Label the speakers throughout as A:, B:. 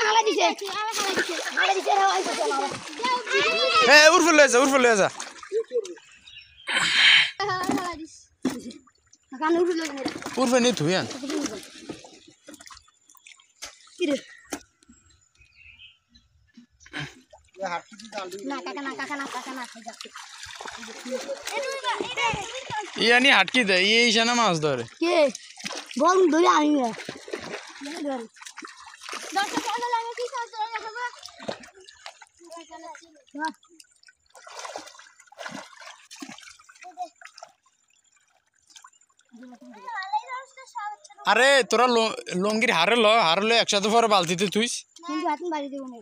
A: হালা দিছে হালা দিছে রে ওই কথা না
B: এ উরফে লয়ে যা
A: হালা দিস কান উঠে লই নে
B: উরফে নি তুই আন
A: কি রে না কাকা না খাই যা
B: ইয়ানি হাটকি দে এই জানা মাছ ধরে
A: কে বল ধরে আনি না ধর দশটা টাকা লাগে কি কাজ ধরে রাখবা
B: আরে তোরা লঙ্গির হারলে একসাথে পরে বালতিতে তুইস
A: কিন্তু হাতিন বাড়ি দেব না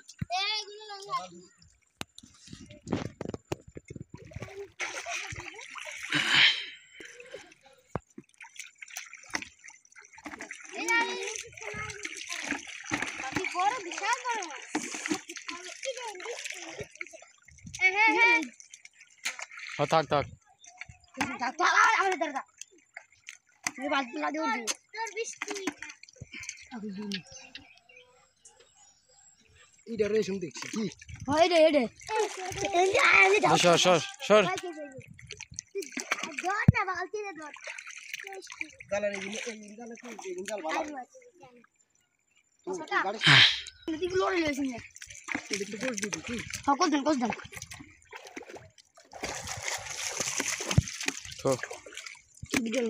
A: এগুলো লঙ্গি হাতি বড় বিশাল বড়
B: থাক
A: আমার দাদা এই বালতি লা দেও তোর বিস্কুট
C: ইডা রেশম দেখছি কি
A: হয় রে রে
B: সর
A: দর না বালতি রে দর
C: গালারে এই গালা কি এই গাল ভালো গাড়ি
A: দিক লড়ে লইছিস না
C: এটা তো কোস দিবি কি
A: সকল দিন কোস দেন
B: তো
A: বিকেল